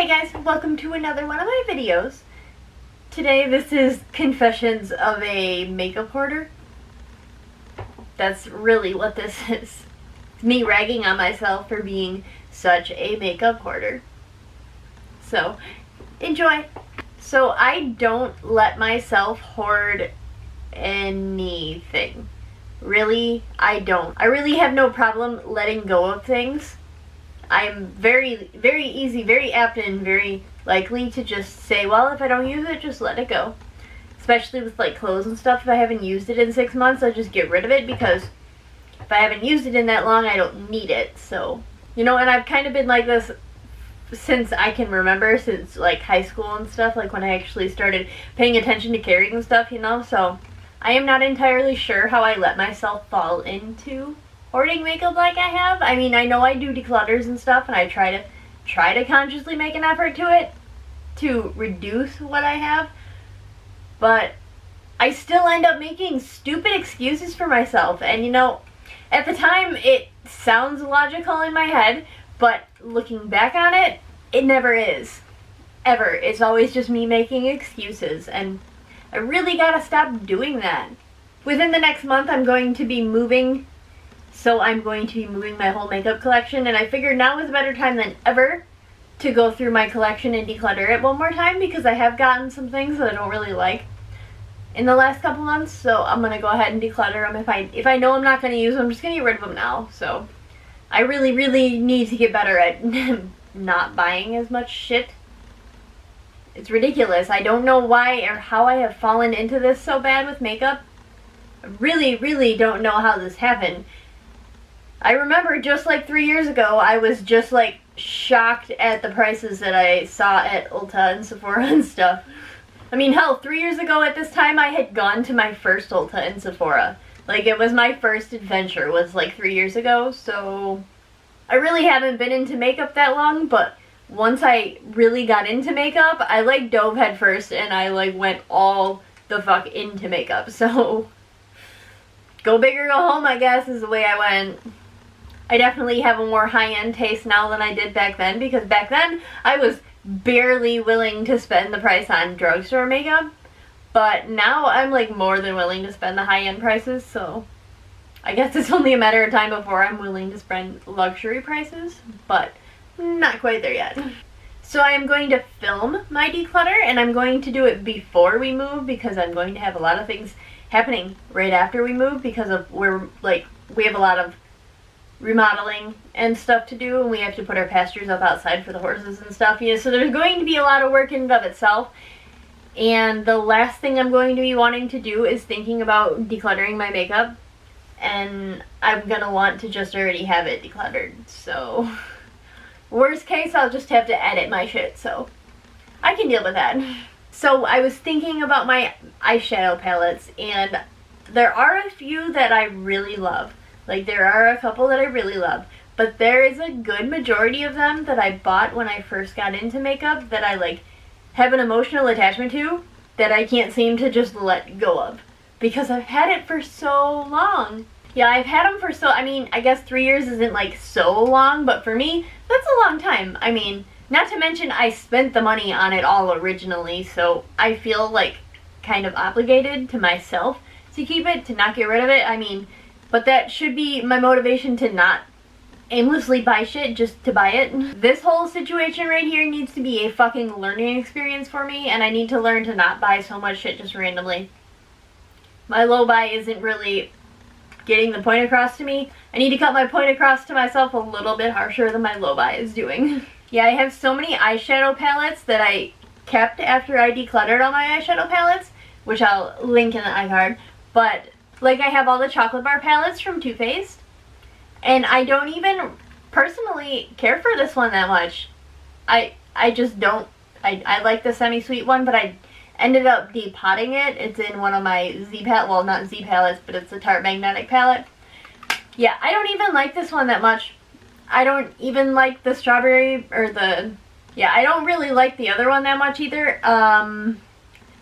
Hey guys, welcome to another one of my videos. Today this is confessions of a makeup hoarder. That's really what this is. It's me ragging on myself for being such a makeup hoarder. So, enjoy. So I don't let myself hoard anything. Really, I don't. I really have no problem letting go of things. I'm very easy, very apt, and very likely to just say, well, if I don't use it, just let it go. Especially with like clothes and stuff. If I haven't used it in 6 months, I just get rid of it, because if I haven't used it in that long, I don't need it. So, you know, and I've kind of been like this since I can remember, since like high school and stuff, like when I actually started paying attention to carrying stuff, you know. So I am not entirely sure how I let myself fall into hoarding makeup like I have. I mean, I know I do declutters and stuff, and I try to consciously make an effort to it to reduce what I have, but I still end up making stupid excuses for myself. And you know, at the time it sounds logical in my head, but looking back on it, it never is. Ever. It's always just me making excuses, and I really gotta stop doing that. Within the next month I'm going to be moving. So I'm going to be moving my whole makeup collection, and I figured now is a better time than ever to go through my collection and declutter it one more time, because I have gotten some things that I don't really like in the last couple months. So I'm going to go ahead and declutter them. If I know I'm not going to use them, I'm just going to get rid of them now. So I really need to get better at not buying as much shit. It's ridiculous. I don't know why or how I have fallen into this so bad with makeup. I really don't know how this happened. I remember just like 3 years ago, I was just like shocked at the prices that I saw at Ulta and Sephora and stuff. I mean, hell, 3 years ago at this time, I had gone to my first Ulta and Sephora. Like, it was my first adventure, was like 3 years ago, so I really haven't been into makeup that long, but once I really got into makeup, I like dove head first, and I like went all the fuck into makeup. So go big or go home, I guess, is the way I went. I definitely have a more high-end taste now than I did back then, because back then I was barely willing to spend the price on drugstore makeup, but now I'm like more than willing to spend the high-end prices. So I guess it's only a matter of time before I'm willing to spend luxury prices, but not quite there yet. So I am going to film my declutter, and I'm going to do it before we move, because I'm going to have a lot of things happening right after we move, because of we have a lot of remodeling and stuff to do, and we have to put our pastures up outside for the horses and stuff. Yeah, so there's going to be a lot of work in and of itself, and the last thing I'm going to be wanting to do is thinking about decluttering my makeup, and I'm gonna want to just already have it decluttered. So worst case, I'll just have to edit my shit, so I can deal with that. So I was thinking about my eyeshadow palettes, and there are a few that I really love. Like, there are a couple that I really love, but there is a good majority of them that I bought when I first got into makeup that I like have an emotional attachment to, that I can't seem to just let go of, because I've had it for so long. Yeah, I've had them for I mean, I guess 3 years isn't like so long, but for me, that's a long time. I mean, not to mention I spent the money on it all originally, so I feel like kind of obligated to myself to keep it, to not get rid of it. I mean, but that should be my motivation, to not aimlessly buy shit just to buy it. This whole situation right here needs to be a fucking learning experience for me, and I need to learn to not buy so much shit just randomly. My low buy isn't really getting the point across to me. I need to cut my point across to myself a little bit harsher than my low buy is doing. Yeah, I have so many eyeshadow palettes that I kept after I decluttered all my eyeshadow palettes, which I'll link in the iCard, but like, I have all the chocolate bar palettes from Too Faced, and I don't even personally care for this one that much. I just don't. I like the semi-sweet one, but I ended up depotting it. It's in one of my Z palette, well, not Z palettes, but it's a Tarte Magnetic palette. Yeah, I don't even like this one that much. I don't even like the strawberry, or yeah, I don't really like the other one that much either.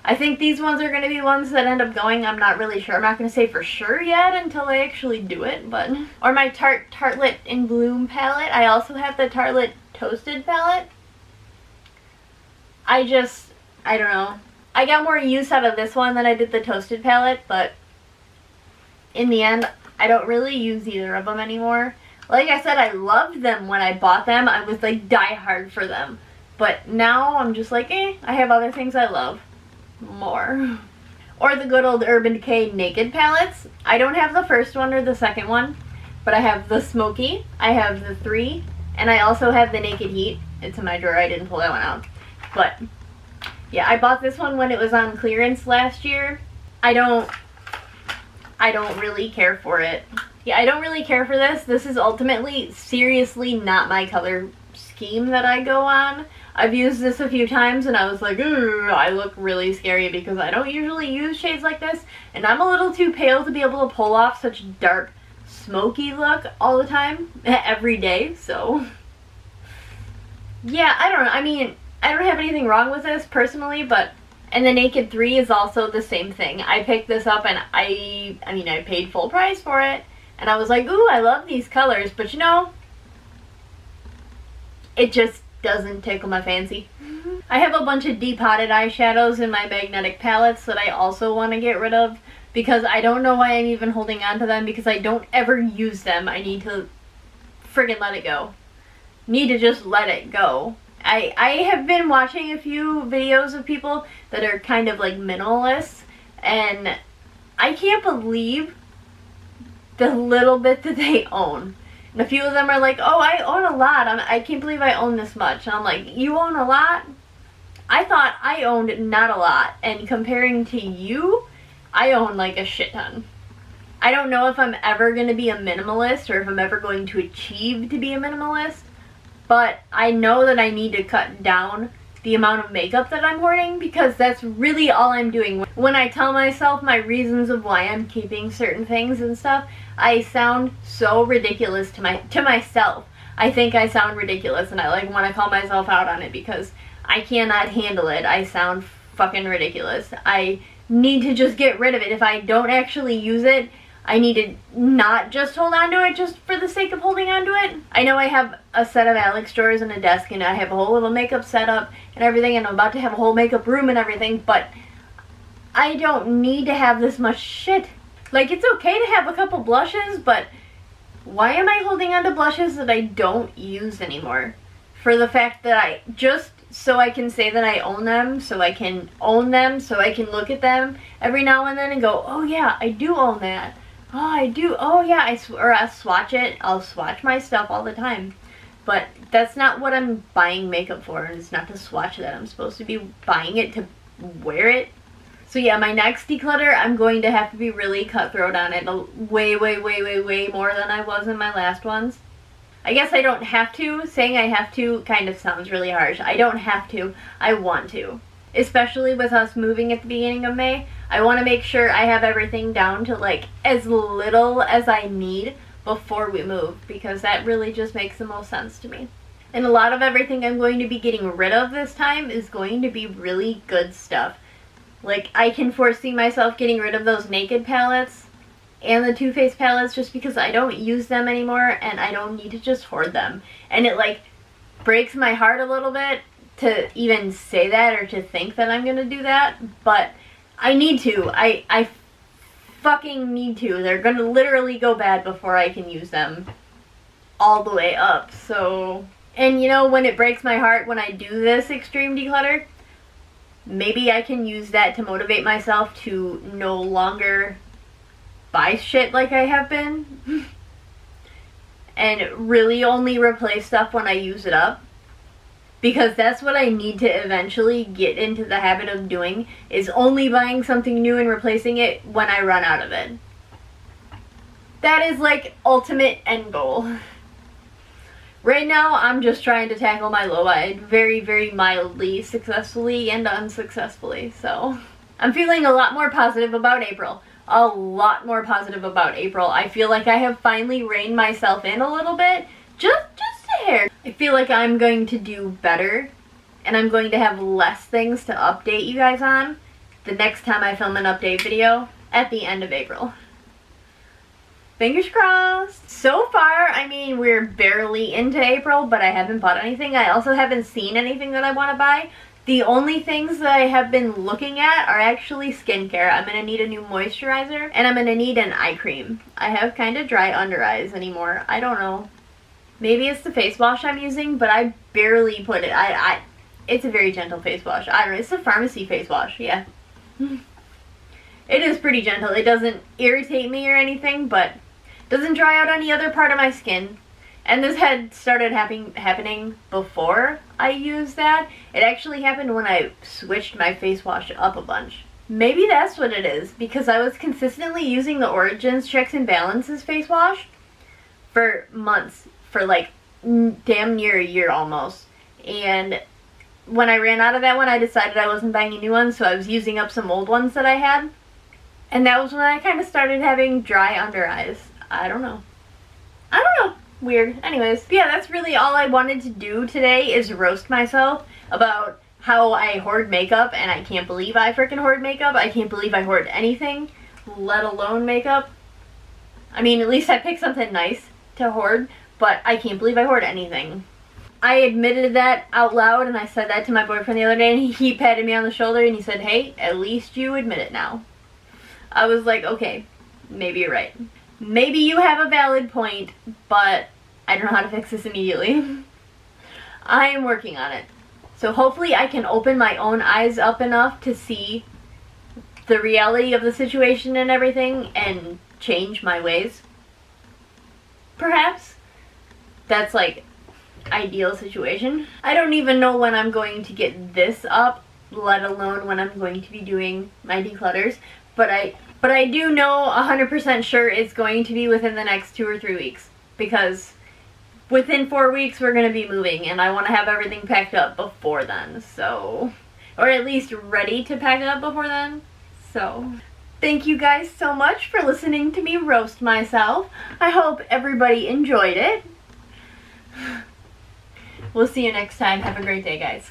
I think these ones are going to be ones that end up going. I'm not really sure. I'm not going to say for sure yet until I actually do it, but... Or my Tartelette in Bloom palette. I also have the Tartelette Toasted palette. I don't know. I got more use out of this one than I did the Toasted palette, but in the end, I don't really use either of them anymore. Like I said, I loved them when I bought them. I was like die hard for them. But now I'm just like, I have other things I love more. Or the good old Urban Decay Naked palettes. I don't have the first one or the second one, but I have the Smoky, I have the 3, and I also have the Naked Heat. It's in my drawer, I didn't pull that one out. But yeah, I bought this one when it was on clearance last year. I don't really care for it. Yeah, I don't really care for this. This is ultimately, seriously not my color scheme that I go on. I've used this a few times and I was like, ooh, I look really scary because I don't usually use shades like this. And I'm a little too pale to be able to pull off such dark, smoky look all the time, every day, so. Yeah, I don't know. I mean, I don't have anything wrong with this personally, but, and the Naked 3 is also the same thing. I picked this up and I paid full price for it. And I was like, ooh, I love these colors, but you know, it just doesn't tickle my fancy. I have a bunch of depotted eyeshadows in my magnetic palettes that I also want to get rid of because I don't know why I'm even holding on to them because I don't ever use them. I need to friggin' let it go. Need to just let it go. I have been watching a few videos of people that are kind of like minimalists, and I can't believe the little bit that they own. And a few of them are like, oh, I own a lot. I can't believe I own this much. And I'm like, you own a lot? I thought I owned not a lot. And comparing to you, I own like a shit ton. I don't know if I'm ever going to be a minimalist or if I'm ever going to achieve to be a minimalist. But I know that I need to cut down the amount of makeup that I'm hoarding because that's really all I'm doing. When I tell myself my reasons of why I'm keeping certain things and stuff, I sound so ridiculous to myself. I think I sound ridiculous and I like want to call myself out on it because I cannot handle it. I sound fucking ridiculous. I need to just get rid of it. If I don't actually use it, I need to not just hold on to it just for the sake of holding on to it. I know I have a set of Alex drawers and a desk and I have a whole little makeup setup and everything and I'm about to have a whole makeup room and everything, but I don't need to have this much shit. Like, it's okay to have a couple blushes, but why am I holding on to blushes that I don't use anymore? For the fact that just so I can say that I own them, so I can own them, so I can look at them every now and then and go, oh yeah, I do own that. Oh, I do. Oh yeah, or I'll swatch it. I'll swatch my stuff all the time. But that's not what I'm buying makeup for, and it's not to swatch that. I'm supposed to be buying it to wear it. So yeah, my next declutter, I'm going to have to be really cutthroat on it. Way more than I was in my last ones. I guess I don't have to. Saying I have to kind of sounds really harsh. I don't have to. I want to. Especially with us moving at the beginning of May. I want to make sure I have everything down to like as little as I need before we move, because that really just makes the most sense to me. And a lot of everything I'm going to be getting rid of this time is going to be really good stuff. Like, I can foresee myself getting rid of those Naked palettes and the Too Faced palettes just because I don't use them anymore and I don't need to just hoard them. And it like breaks my heart a little bit to even say that or to think that I'm gonna do that, but I need to. I fucking need to. They're gonna literally go bad before I can use them all the way up. So, and you know, when it breaks my heart when I do this extreme declutter, maybe I can use that to motivate myself to no longer buy shit like I have been and really only replace stuff when I use it up. Because that's what I need to eventually get into the habit of doing, is only buying something new and replacing it when I run out of it. That is like ultimate end goal. Right now, I'm just trying to tackle my low very mildly, successfully and unsuccessfully. So, I'm feeling a lot more positive about April. A lot more positive about April. I feel like I have finally reined myself in a little bit. Just a hair. I feel like I'm going to do better, and I'm going to have less things to update you guys on the next time I film an update video at the end of April. Fingers crossed. So far, I mean, we're barely into April, but I haven't bought anything. I also haven't seen anything that I want to buy. The only things that I have been looking at are actually skincare. I'm gonna need a new moisturizer, and I'm gonna need an eye cream. I have kind of dry under eyes anymore. I don't know. Maybe it's the face wash I'm using, but I barely put it. It's a very gentle face wash. I don't know. It's a pharmacy face wash, yeah. It is pretty gentle. It doesn't irritate me or anything, but doesn't dry out any other part of my skin. And this had started happening before I used that. It actually happened when I switched my face wash up a bunch. Maybe that's what it is, because I was consistently using the Origins Checks and Balances face wash for months, for like damn near a year almost. And when I ran out of that one, I decided I wasn't buying a new one, so I was using up some old ones that I had. And that was when I kind of started having dry under eyes. I don't know. Weird. Anyways, yeah, that's really all I wanted to do today, is roast myself about how I hoard makeup, and I can't believe I freaking hoard makeup. I can't believe I hoard anything, let alone makeup. I mean, at least I picked something nice to hoard, but I can't believe I hoard anything. I admitted that out loud, and I said that to my boyfriend the other day, and he patted me on the shoulder and he said, "Hey, at least you admit it now." I was like, okay, maybe you're right. Maybe you have a valid point, but I don't know how to fix this immediately. I am working on it. So hopefully I can open my own eyes up enough to see the reality of the situation and everything and change my ways. Perhaps. That's like ideal situation. I don't even know when I'm going to get this up, let alone when I'm going to be doing my declutters. But I do know 100% sure it's going to be within the next 2 or 3 weeks, because within 4 weeks we're going to be moving, and I want to have everything packed up before then, so, or at least ready to pack it up before then. So thank you guys so much for listening to me roast myself. I hope everybody enjoyed it. We'll see you next time. Have a great day, guys.